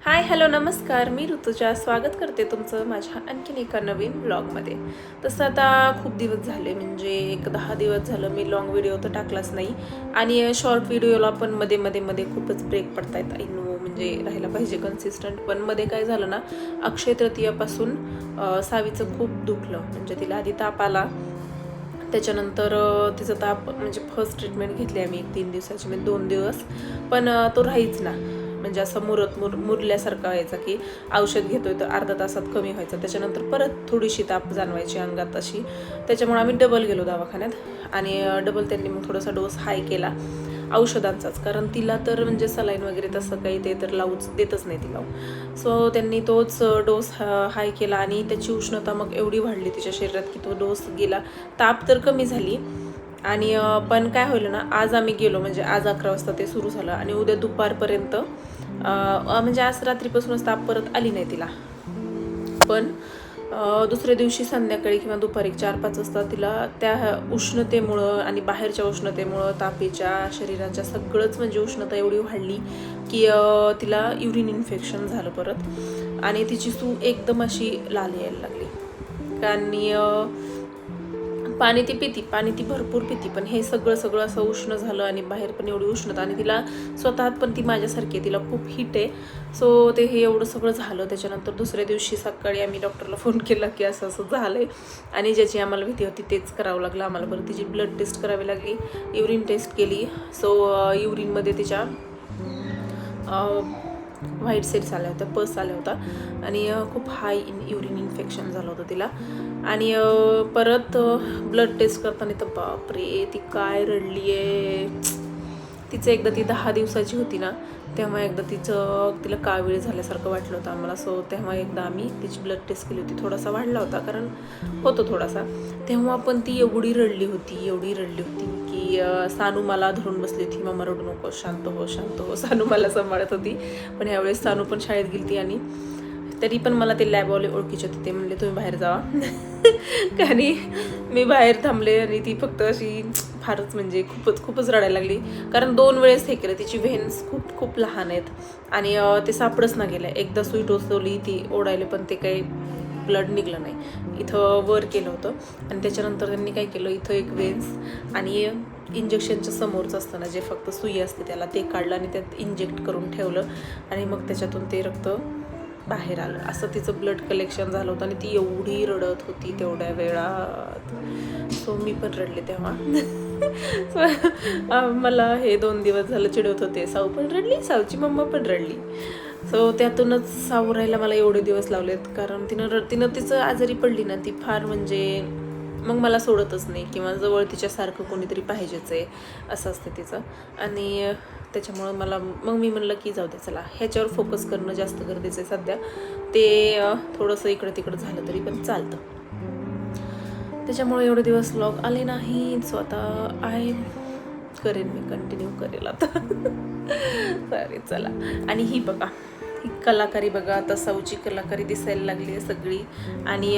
Hi hello नमस्कार, मी ऋतुजा स्वागत करते तुमचं माझ्या आणखीन एका नवीन व्लॉगमध्ये. तसं आता खूप दिवस झाले, म्हणजे एक 10 दिवस झालं मी लॉंग व्हिडिओ तर टाकलाच नाही. आणि शॉर्ट व्हिडिओला पण मध्ये मध्ये मध्ये खूपच ब्रेक पडतायत. म्हणजे राहायला पाहिजे कन्सिस्टंट, पण मध्ये काय झालं ना, अक्षय तृतीयापासून सावीचं खूप दुखलं. म्हणजे तिला आधी ताप आला, त्याच्यानंतर तिचं ताप म्हणजे फर्स्ट ट्रीटमेंट घेतली आम्ही 3 दिवसाची, म्हणजे 2 दिवस, पण तो राहीच ना. म्हणजे असं मुरल्यासारखं व्हायचा की औषध घेतोय तर अर्धा तासात कमी व्हायचं, त्याच्यानंतर परत थोडीशी ताप जाणवायची अंगात अशी. त्याच्यामुळे आम्ही डबल गेलो दवाखान्यात आणि डबल त्यांनी मग थोडासा डोस हाय केला औषधांचाच, कारण तिला तर म्हणजे सलाईन वगैरे तसं काही ते तर लावूच देतच नाही ती लावू. सो त्यांनी तोच डोस हाय केला आणि त्याची उष्णता मग एवढी वाढली तिच्या शरीरात की तो डोस गेला. ताप तर कमी झाली आणि पण काय होईल ना, आज आम्ही गेलो, म्हणजे आज 11 वाजता ते सुरू झालं आणि उद्या दुपारपर्यंत म्हणजे आज रात्रीपासूनच ताप परत आली नाही तिला. पण दुसऱ्या दिवशी संध्याकाळी किंवा दुपारी 4-5 वाजता तिला त्या उष्णतेमुळं आणि बाहेरच्या उष्णतेमुळं, तापीच्या, शरीराच्या सगळंच म्हणजे उष्णता एवढी वाढली की तिला युरिन इन्फेक्शन झालं परत आणि तिची सू एकदम अशी लाल यायला लागली. आणि पाणी ती भरपूर पिती, पण हे सगळं असं उष्ण झालं आणि बाहेर पण एवढी उष्णता आणि तिला स्वतःत पण ती माझ्यासारखी, तिला खूप हीट आहे. सो ते हे एवढं सगळं झालं. त्याच्यानंतर दुसऱ्या दिवशी सकाळी आम्ही डॉक्टरला फोन केला की असं असं झालंय आणि ज्याची आम्हाला भीती होती तेच करावं लागलं आम्हाला. बरं, तिची ब्लड टेस्ट करावी लागली, युरिन टेस्ट केली. सो युरिनमध्ये तिच्या व्हाईट सेल्स आल्या होत्या, पस आल्या होता आणि खूप हाय युरिन इन्फेक्शन झालं होतं तिला. आणि परत ब्लड टेस्ट करताना तर बापरे, ती काय रडली आहे. तिचं एकदा ती 10 दिवसाची होती ना, तेव्हा एकदा तिला कावीळ झाल्यासारखं वाटलं होतं आम्हाला. सो तेव्हा एकदा आम्ही तिची ब्लड टेस्ट केली होती. थोडासा वाढला होता, कारण होतो थोडासा. तेव्हा पण ती एवढी रडली होती की सानू मला धरून बसली होती, मम्मा रडू नको, शांत हो. सानू मला सांभाळत होती. पण ह्यावेळेस सानू पण शाळेत गेली आणि तरी पण मला ते लॅबवाले ओळखीचे होते, ते म्हणले तुम्ही बाहेर जावा. आणि मी बाहेर थांबले आणि ती फक्त अशी फारच म्हणजे खूपच रडायला लागली, कारण 2 वेळेस हे केलं. तिची व्हेन्स खूप लहान आहेत आणि ते सापडच ना गेलं. एकदा सुई टोचवली, ती ओढायला, पण ते काही ब्लड निघलं नाही. इथं वर केलं होतं आणि त्याच्यानंतर त्यांनी काय केलं, इथं एक व्हेन्स आणि इंजेक्शनच्या समोरचं असतं ना, जे फक्त सुई असते त्याला, ते काढलं आणि त्यात इंजेक्ट करून ठेवलं आणि मग त्याच्यातून ते रक्त बाहेर आलं. असं तिचं ब्लड कलेक्शन झालं होतं आणि ती एवढी रडत होती तेवढ्या वेळात. सो मी पण रडले तेव्हा. मला हे 2 दिवस झालं चिडवत होते, साऊ पण रडली, साऊची मम्मा पण रडली. सो त्यातूनच सावरायला मला एवढे दिवस लावलेत, कारण तिनं तिचं आजारी पडली ना, ती फार म्हणजे मग मला सोडतच नाही, किंवा जवळ तिच्यासारखं कोणीतरी पाहिजेच आहे असं असतं तिचं. आणि त्याच्यामुळं मग मी म्हणलं की जाऊ दे, चला ह्याच्यावर फोकस करणं जास्त गरजेचं आहे सध्या. ते थोडंसं इकडं तिकडं झालं तरी पण चालतं. त्याच्यामुळे एवढे दिवस व्लॉग आले नाही. सो आता करेन, मी कंटिन्यू करेल आता. सॉरी, चला. आणि ही बघा, ही कलाकारी बघा, आता साऊची कलाकारी दिसायला लागली आहे सगळी. आणि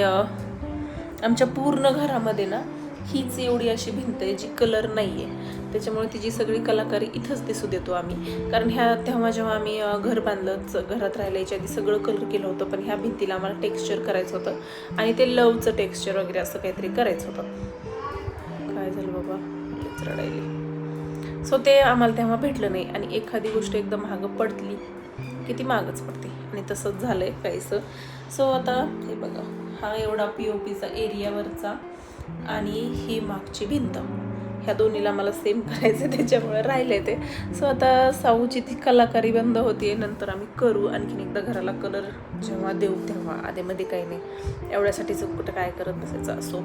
आमच्या पूर्ण घरामध्ये ना हीच एवढी अशी भिंत आहे जी कलर नाही आहे, त्याच्यामुळे तिची सगळी कलाकारी इथंच दिसू देतो आम्ही. कारण तेव्हा जेव्हा आम्ही घर बांधलं, घरात राहायला याच्या आधी सगळं कलर केलं होतं, पण ह्या भिंतीला आम्हाला टेक्स्चर करायचं होतं आणि ते लवचं टेक्स्चर वगैरे असं काहीतरी करायचं होतं. काय झालं बाबा, रडायली. सो ते आम्हाला तेव्हा भेटलं नाही. आणि एखादी गोष्ट एकदम महाग पडली की ती मागच पडते, आणि तसंच झालं आहे काहीसं. सो आता हे बघा, हा एवढा POPचा एरियावरचा आणि ही मागची भिंत, ह्या दोन्हीला मला सेम करायचं, त्याच्यामुळे राहिले ते. सो आता साऊची ती कलाकारी बंद होती, नंतर आम्ही करू आणखीन एकदा घराला कलर, जेव्हा देऊ तेव्हा. आधीमध्ये काही नाही, एवढ्यासाठीच कुठं काय करत बसायचं. असो,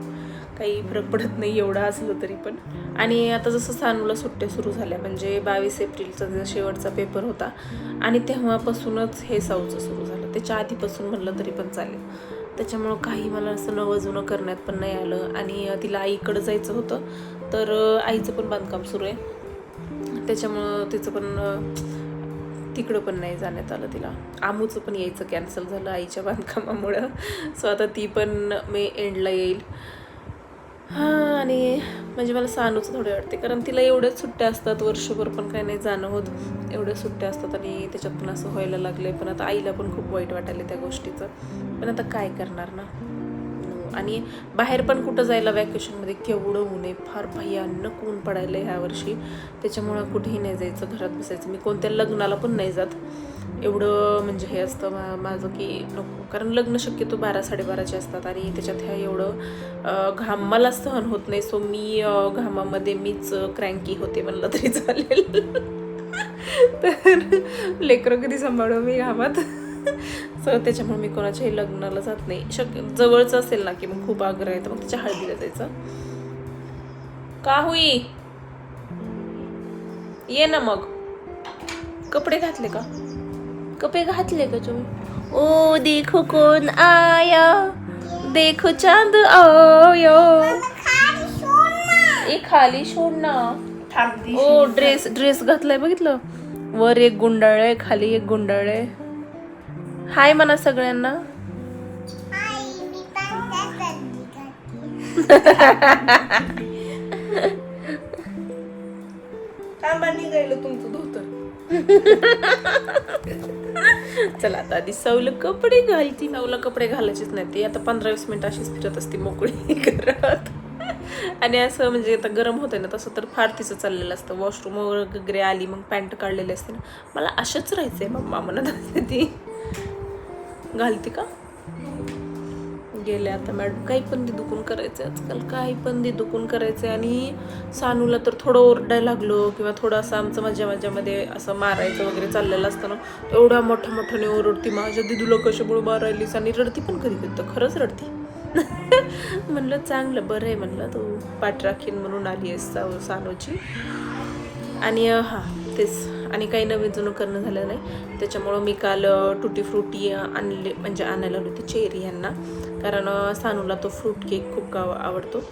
काही फरक पडत नाही एवढं असलं तरी पण. आणि आता जसं सानूला सुट्ट्या सुरू झाल्या, म्हणजे 22 एप्रिलचा शेवटचा पेपर होता आणि तेव्हापासूनच हे साऊचं सुरू झालं. त्याच्या आधीपासून म्हणलं तरी पण चालेल. त्याच्यामुळं काही मला असं नवं जुनं करण्यात पण नाही आलं. आणि तिला आईकडं जायचं होतं, तर आईचं पण बांधकाम सुरू आहे, त्याच्यामुळं तिचं पण तिकडं पण नाही जाण्यात आलं तिला. आमूचं पण यायचं कॅन्सल झालं आईच्या बांधकामामुळं. सो आता ती पण मे एंडला येईल. हां, आणि म्हणजे मला सानूचं थोडे वाटते, कारण तिला एवढ्याच सुट्ट्या असतात, वर्षभर पण काही नाही जाणं होत, एवढ्या सुट्ट्या असतात आणि त्याच्यात पण असं व्हायला लागले. पण आता आईला पण खूप वाईट वाटायला त्या गोष्टीचं, पण आता काय करणार ना. आणि बाहेर पण कुठं जायला वॅकेशनमध्ये केवढं ऊन आहे, फार भयानक ऊन पडायला ह्या वर्षी, त्याच्यामुळं कुठेही नाही जायचं, घरात बसायचं. मी कोणत्या लग्नाला पण नाही जात, एवढं म्हणजे हे असतं माझं की नको, कारण लग्न शक्यतो 12-12:30चे असतात आणि त्याच्यात ह्या एवढं घाम मला सहन होत नाही. सो मी घामामध्ये मीच क्रँकी होते म्हणलं तरी चालेल. तर लेकरं कधी सांभाळू मी घामात. सो त्याच्यामुळे मी कोणाच्याही लग्नाला जात नाही. जवळचं असेल ना की मग खूप आग्रह आहे तर मग त्याच्या हळदीला जायचं. का होई ये ना मग. कपडे घातले का? कपडे घातले का तुम्ही? ओ देखो कोण आया, देखो चांद आया. ए खाली सोड ना. ओ ड्रेस घातलाय बघितलं. वर एक गुंडाळ आहे, खाली एक गुंडाळ आहे. हाय म्हणा सगळ्यांना. निघायला तुमचं धोतर. चला आता आधी सवलं कपडे घालती. सवलं कपडे घालायचीच नाही ती आता 15-20 मिनिटं अशीच फिरत असते मोकळी करत. आणि असं म्हणजे आता गरम होतंय ना, तसं तर फार तिचं चाललेलं असतं. वॉशरूम वगैरे आली मग पॅन्ट काढलेली असते ना, मला अशाच राहायचंय मम्मा म्हणत असते ती. घालते का? गेले आता मॅडम. काही पण दुखून करायचंय आजकाल, काही पण दुखून करायचंय. आणि सानूला तर थोडं ओरडायला लागलो किंवा थोडं असं आमचं माझ्यामध्ये असं मारायचं वगैरे चाललेलं असतं ना, एवढ्या मोठ्याने ओरडती, माझ्या दिदूला कशामुळे मारायलीस. आणि रडती पण कधी कधी तर खरंच रडती. म्हणलं चांगलं बरं आहे म्हणलं, तू पाठ राखीन म्हणून आली आहेस सानूची. आणि हां तेच, आणि काही नवीन जुनं करणं झालं नाही, त्याच्यामुळं मी काल टुटी फ्रुटी आणले, म्हणजे आणायला होती चेरी यांना, कारण सानूला तो फ्रूट केक खूप आवडतो.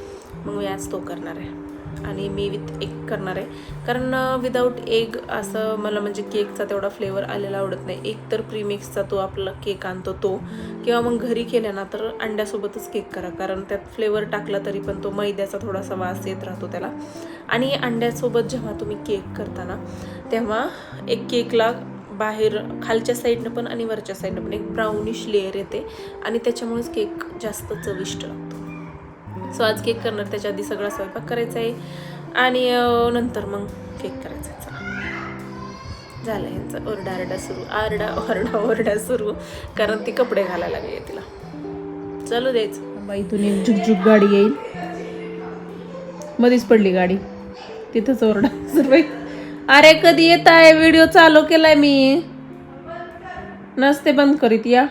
मग मी आज तो करणार आहे आणि मी विथ एग करणार आहे, कारण विदाऊट एग असं मला म्हणजे केकचा तेवढा फ्लेवर आलेला आवडत नाही. एक तर प्रीमिक्सचा तो आपला केक आणतो तो, किंवा मग घरी केल्या ना तर अंड्यासोबतच केक करा, कारण त्यात फ्लेवर टाकला तरी पण तो मैद्याचा थोडासा वास येत राहतो त्याला. आणि अंड्यासोबत जेव्हा तुम्ही केक करता ना, तेव्हा एक केकला बाहेर खालच्या साईडनं पण आणि वरच्या साईडनं पण एक ब्राउनिश लेअर येते आणि त्याच्यामुळेच केक जास्त चविष्ट लागतो. सो आज केक करणार, त्याच्या आधी सगळा स्वयंपाक करायचा आहे आणि नंतर मग केक करायचा आहे. झालं यांचा ओरडा सुरू, कारण ती कपडे घालायला लागली आहे तिला. चालू द्यायचं बाई. इथून एक झुकझुक गाडी येईल, मध्येच पडली गाडी, तिथंच ओरडा सुरू. अरे कधी येत आहे, व्हिडिओ चालू केलाय मी, नसते बंद करीत या.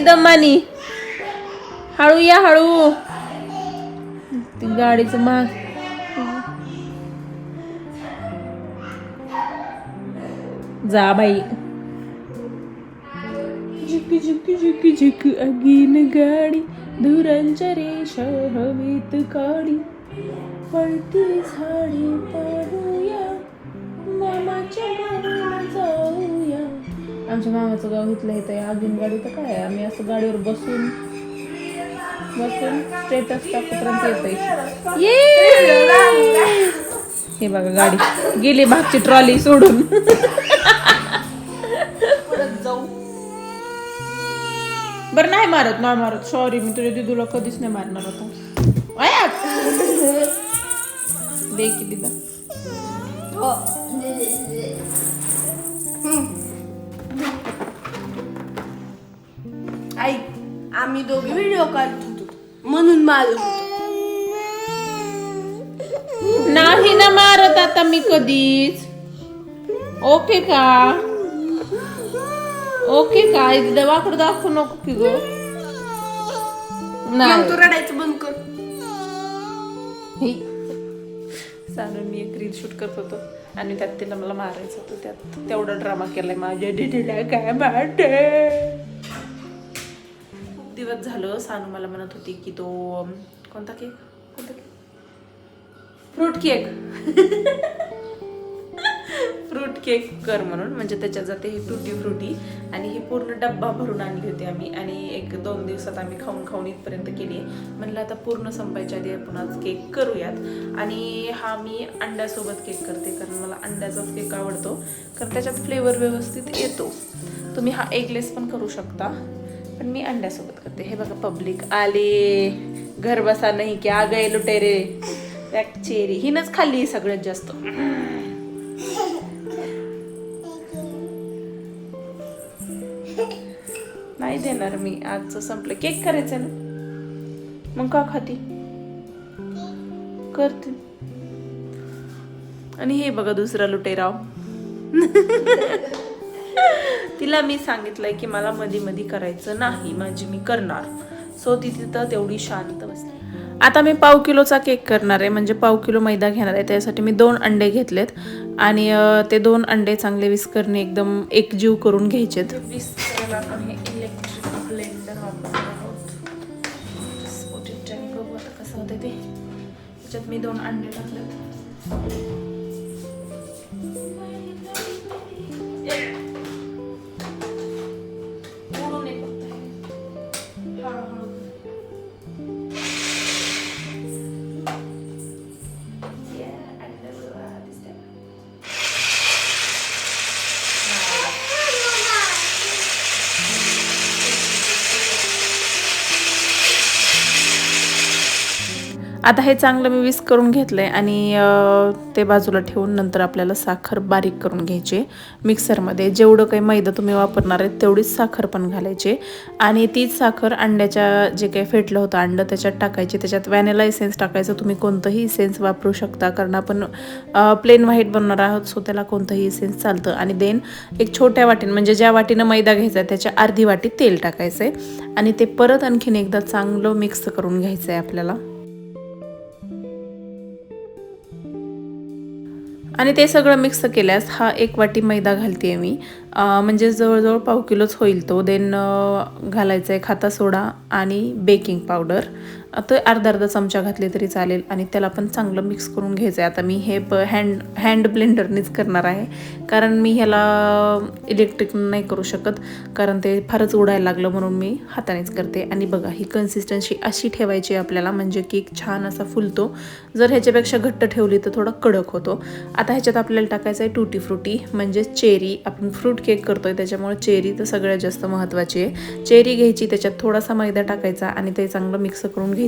दम्मानी हळू या, हळू. ती गाडीचं माग जा बाई. झिक झिक झिक झिक अगीन गाडी, धुरांच्या रेषा हवेत काढी, पळती झाडी पाहूया, मामाच्या घरी जाऊया. आमच्या मामाचं गाव इथलं येतं अगीन गाडी. तर काय आम्ही असं गाडीवर बसून स्टेटस टाकूपर्यंत येतंय. हे बघा गाडी गेली, मागची ट्रॉली सोडून. बरं नाही मारत, सॉरी, मी तुझ्या दिदूला कधीच नाही मारणार होता. दे की दिला. आई, आम्ही दोघे व्हिडिओ काढत होतो म्हणून मारत होतो. नाही ना मारत आता मी कधीच. ओके का? ओके काय दवाकडे दाखवू नको की गो. तू रडायचं बंद कर. सांगून मी एक रील शूट करत होतो आणि त्यात तिला मला मारायचं होतं, त्यात तेवढा ड्रामा केलाय माझ्या दिदीला काय वाटते. खूप दिवस झालं सानू मला म्हणत होती की तो कोणता केक फ्रूट केक कर म्हणून, म्हणजे त्याच्यात जाते ही टुटी फ्रुटी. आणि ही पूर्ण डब्बा भरून आणली होती आम्ही आणि 1-2 दिवसात आम्ही खाऊन इथपर्यंत केली. म्हणलं आता पूर्ण संपायच्या आधी आपण आज केक करूयात. आणि हा मी अंड्यासोबत केक करते, कारण मला अंड्याचाच केक आवडतो, कारण त्याच्यात फ्लेवर व्यवस्थित येतो. तुम्ही हा एगलेस पण करू शकता, पण मी अंड्यासोबत करते. हे बघा पब्लिक आले, घर बसा नाही की आ गए लुटेरे. त्या चेरी हिनच खाल्ली सगळ्यात जास्त. नाही देणार मी, आजचं संपलं. केक करायचं ना, मग का खाती करते. आणि हे बघा दुसरा लुटेराव. तिला मी सांगितलंय की मला मधी करायचं नाही, म्हणजे मी करणार. सो ती तिथं तेवढी शांत बसली. आता मी 1/2 किलोचा केक करणार आहे, म्हणजे 1/2 किलो मैदा घेणार आहे. त्यासाठी मी 2 अंडे घेतलेत आणि ते 2 अंडे चांगले विस्करणे एकदम एकजीव करून घ्यायचेत. विस्करायला आपण हे इलेक्ट्रिक ब्लेंडर वापरणार आहोत. बघू आता कसं होतं ते. त्याच्यात मी 2 अंडे टाकलेत. आता हे चांगलं मी विस्क करून घेतलंय आणि ते बाजूला ठेवून नंतर आपल्याला साखर बारीक करून घ्यायची मिक्सरमध्ये. जेवढं काही मैदा तुम्ही वापरणार आहे तेवढीच साखर पण घालायची आणि तीच साखर अंड्याच्या जे काही फेटलं होतं अंड त्याच्यात टाकायची. त्याच्यात व्हॅनिला इसेन्स टाकायचं. तुम्ही कोणतंही इसेन्स वापरू शकता, कारण आपण प्लेन व्हाईट बनवणार आहोत, सो त्याला कोणतंही इसेन्स चालतं. आणि देन एक छोट्या वाटीनं, म्हणजे ज्या वाटीनं मैदा घ्यायचा आहे त्याच्या अर्धी वाटी तेल टाकायचं आहे आणि ते परत आणखीन एकदा चांगलं मिक्स करून घ्यायचं आहे आपल्याला. आणि ते सगळं मिक्स केल्यास हा 1 वाटी मैदा घालते मी, म्हणजे जवळजवळ 1/2 किलोच होईल तो. देन घालायचं आहे खाता सोडा आणि बेकिंग पावडर. तर अर्धा चमचा घातले तरी चालेल आणि त्याला पण चांगलं मिक्स करून घ्यायचं आहे. आता मी हे हँड ब्लेंडरनेच करणार आहे, कारण मी ह्याला इलेक्ट्रिक नाही करू शकत, कारण ते फारच उडायला लागलं, म्हणून मी हातानेच करते. आणि बघा ही कन्सिस्टन्सी अशी ठेवायची आपल्याला, म्हणजे केक छान असा फुलतो. जर ह्याच्यापेक्षा घट्ट ठेवली तर थोडा कडक होतो. आता ह्याच्यात आपल्याला टाकायचं आहे टुटी फ्रुटी, म्हणजे चेरी. आपण फ्रूट केक करतोय त्याच्यामुळे चेरी तर सगळ्यात जास्त महत्त्वाची आहे. चेरी घ्यायची, त्याच्यात थोडासा मैदा टाकायचा आणि ते चांगलं मिक्स करून घ्यायचं,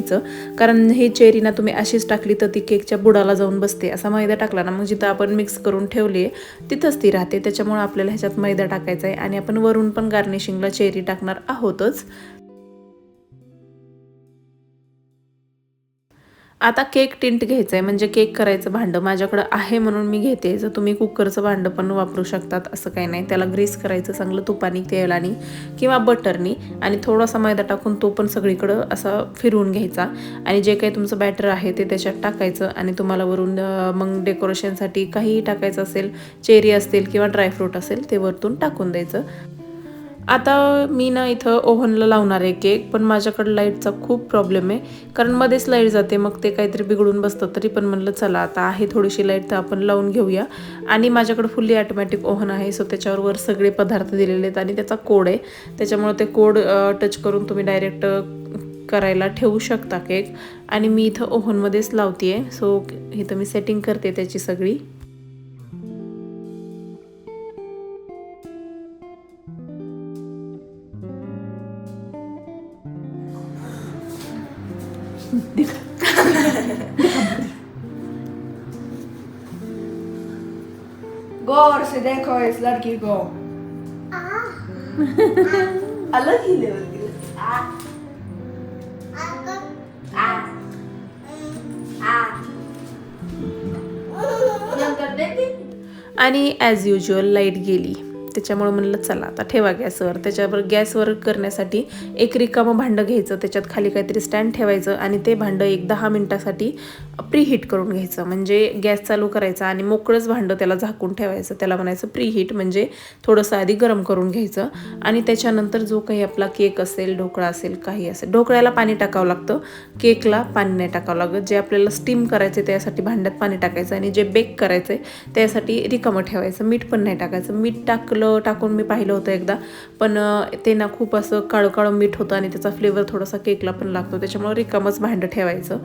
कारण ही चेरी ना तुम्ही अशीच टाकली तर ती केकच्या बुडाला जाऊन बसते. असा मैदा टाकला ना मग जिथं आपण मिक्स करून ठेवली तिथंच ती राहते. त्याच्यामुळे आपल्याला ह्याच्यात मैदा टाकायचा आहे आणि आपण वरून पण गार्निशिंगला चेरी टाकणार आहोतच. आता केक टिंट घ्यायचं आहे, म्हणजे केक करायचं भांडं माझ्याकडं आहे म्हणून मी घेते. जर तुम्ही कुकरचं भांडं पण वापरू शकतात, असं काही नाही. त्याला ग्रीस करायचं चांगलं तुपानी, तेलानी किंवा बटरनी आणि थोडासा मैदा टाकून तो पण सगळीकडं असा फिरवून घ्यायचा. आणि जे काही तुमचं बॅटर आहे ते त्याच्यात टाकायचं आणि तुम्हाला वरून मग डेकोरेशनसाठी काहीही टाकायचं असेल, चेरी असतील किंवा ड्रायफ्रूट असेल ते वरतून टाकून द्यायचं. आता मी ना इथं ओव्हनला लावणार आहे केक, पण माझ्याकडे लाईटचा खूप प्रॉब्लेम आहे, कारण मध्येच लाईट जाते, मग ते काहीतरी बिघडून बसतं. तरी पण म्हणलं चला आता आहे थोडीशी लाईट तर आपण लावून घेऊया. आणि माझ्याकडे फुल्ली ऑटोमॅटिक ओव्हन आहे, सो त्याच्यावर वर सगळे पदार्थ दिलेले आहेत आणि त्याचा कोड आहे. त्याच्यामुळे ते कोड टच करून तुम्ही डायरेक्ट करायला ठेवू शकता केक. आणि मी इथं ओव्हनमध्येच लावते आहे, सो इथं मी सेटिंग करते त्याची सगळी. गौर से देखो इस लड़की को। अलग ही लेवल की। आणि ॲज युजल लाईट गेली. त्याच्यामुळे म्हणलं चला आता ठेवा गॅसवर. त्याच्यावर गॅसवर करण्यासाठी एक रिकामं भांडं घ्यायचं, त्याच्यात खाली काहीतरी स्टँड ठेवायचं आणि ते भांडं एक 10 मिनटासाठी प्रीहीट करून घ्यायचं. म्हणजे गॅस चालू करायचा आणि मोकळंच भांडं त्याला झाकून ठेवायचं. त्याला म्हणायचं प्रीहीट, म्हणजे थोडंसं आधी गरम करून घ्यायचं. आणि त्याच्यानंतर जो काही आपला केक असेल, ढोकळा असेल, काही असेल, ढोकळ्याला पाणी टाकावं लागतं, केकला पाणी नाही टाकावं लागत. जे आपल्याला स्टीम करायचे त्यासाठी भांड्यात पाणी टाकायचं आणि जे बेक करायचं त्यासाठी रिकामं ठेवायचं. मीठ पण नाही टाकायचं. मीठ टाकून मी पाहिलं होतं एकदा, पण ते ना खूप असं काळं काळं मीठ होतं आणि त्याचा फ्लेवर थोडासा केकला पण लागतो. त्याच्यामुळे रिकामंच भांडं ठेवायचं.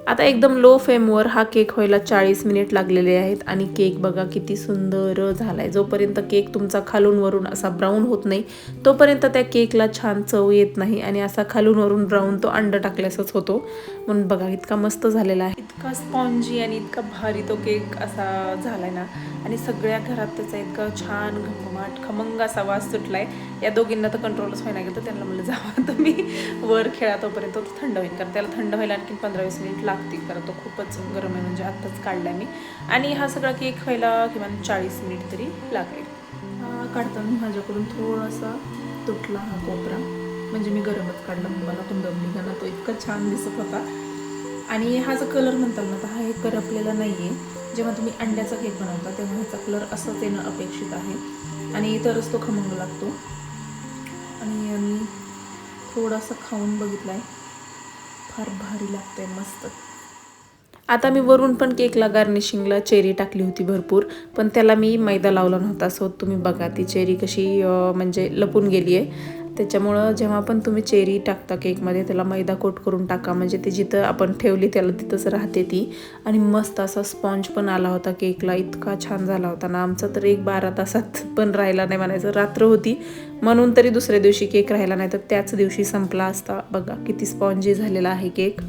आता एकदम लो फ्लेमवर हा केक व्हायला 40 मिनिट लागलेले आहेत आणि केक बघा किती सुंदर झालाय. जोपर्यंत केक तुमचा खालून वरून असा ब्राऊन होत नाही तोपर्यंत त्या केकला छान चव येत नाही आणि असा खालून वरून ब्राऊन तो अंड टाकल्यासच होतो. म्हणून बघा इतका मस्त झालेला आहे, इतका स्पॉन्जी आणि इतका भारी तो केक असा झालाय ना. आणि सगळ्या घरात त्याचा इतका छान घमघमाट खमंग असा वास सुटलाय. या दोघींना तर कंट्रोलच व्हायला गेलं, तर त्यांना म्हणलं जावा तुम्ही वर खेळा तोपर्यंत तो थंड होईल. कारण त्याला थंड व्हायला आणखी 15-20 मिनिट लागतील, कारण तो खूपच गरम आहे. म्हणजे आत्ताच काढलाय मी. आणि हा सगळा केक व्हायला किमान 40 मिनिट तरी लागेल. काढताना माझ्याकडून थोडासा तुटला हा कोपरा, म्हणजे मी गरमच काढला, मला पण दम निघाला. तो इतका छान दिसत होता. आणि हा जो कलर म्हणताल ना, तर हा एक करपलेला नाही आहे. जेव्हा तुम्ही अंड्याचा केक बनवता तेव्हा ह्याचा कलर असंच येणं अपेक्षित आहे आणि तरच तो खमंग लागतो. आणि मी थोडासा खाऊन बघितला आहे, फार भारी लागतंय, मस्त. आता मी वरून पण केकला गार्निशिंगला चेरी टाकली होती भरपूर, पण त्याला मी मैदा लावला नव्हता. सो तुम्ही बघा ती चेरी कशी म्हणजे लपून गेली आहे. त्याच्यामुळं जेव्हा पण तुम्ही चेरी टाकता केकमध्ये त्याला मैदा कोट करून टाका, म्हणजे ती जिथं आपण ठेवली त्याला तिथंच राहते ती. आणि मस्त असा स्पॉन्ज पण आला होता केकला, इतका छान झाला होता ना. आमचा तर 12 तासात पण राहिला नाही म्हणायचं. रात्र होती म्हणून तरी दुसऱ्या दिवशी केक राहिला नाही, तर त्याच दिवशी संपला असता. बघा किती स्पॉन्जी झालेला आहे केक.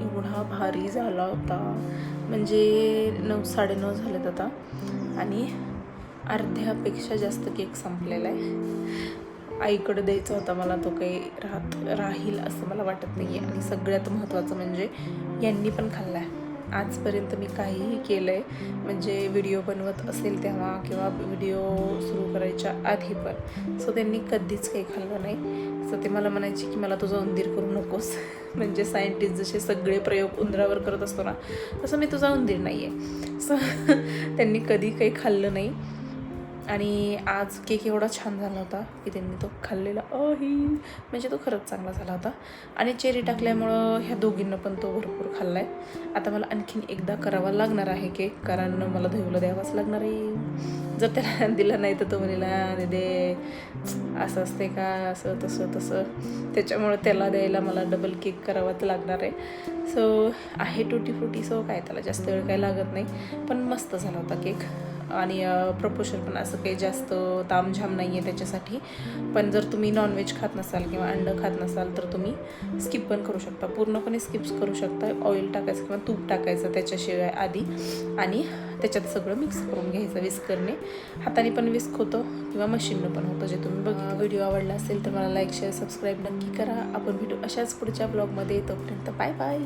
एवढा भारी झाला होता, म्हणजे 9-9:30 झालेत आता आणि अर्ध्यापेक्षा जास्त केक संपलेला आहे. आईकडे द्यायचा होता मला, तो काही राहील असं मला वाटत नाही आहे. आणि सगळ्यात महत्त्वाचं म्हणजे यांनी पण खाल्ला आहे. आजपर्यंत मी काहीही केलं आहे, म्हणजे व्हिडिओ बनवत असेल तेव्हा किंवा व्हिडिओ सुरू करायच्या आधी पण, सो त्यांनी कधीच काही खाल्लं नाही. सो ते मला म्हणायचे की मला तुझा उंदीर करू नकोस. म्हणजे सायंटिस्ट जसे सगळे प्रयोग उंदरावर करत असतो ना, तसं मी तुझा उंदीर नाही आहे. सो त्यांनी कधी काही खाल्लं नाही. आणि आज केक एवढा छान झाला होता की त्यांनी तो खाल्लेला म्हणजे तो खरंच चांगला झाला होता. आणि चेरी टाकल्यामुळं ह्या दोघींना पण तो भरपूर खाल्ला आहे. आता मला आणखीन एकदा करावा लागणार आहे केक, कारण मला धुवला द्यावाच लागणार आहे. जर त्याला दिलं नाही तर तो म्हणेला दे असं असते का, असं तसं. त्याच्यामुळं त्याला द्यायला मला डबल केक करावाच लागणार आहे. सो आहे टुटी फ्रुटी, सो काय त्याला जास्त वेळ काही लागत नाही, पण मस्त झाला होता केक. आणि प्रपोर्शन पण असं काही जास्त तामझाम नाही आहे त्याच्यासाठी. पण जर तुम्ही नॉनव्हेज खात नसाल किंवा अंडं खात नसाल तर तुम्ही स्किप पण करू शकता, पूर्णपणे स्किप करू शकता. ऑइल टाकायचं किंवा तूप टाकायचं त्याच्याशिवाय आधी, आणि त्याच्यात सगळं मिक्स करून घ्यायचं विस्करने. हाताने पण विस्क होतं किंवा मशीननं पण होतं, जे तुम्ही बघा. व्हिडिओ आवडला असेल तर मला लाईक, शेअर, सबस्क्राईब नक्की करा. आपण भेटू अशाच पुढच्या ब्लॉगमध्ये. तोपर्यंत बाय बाय.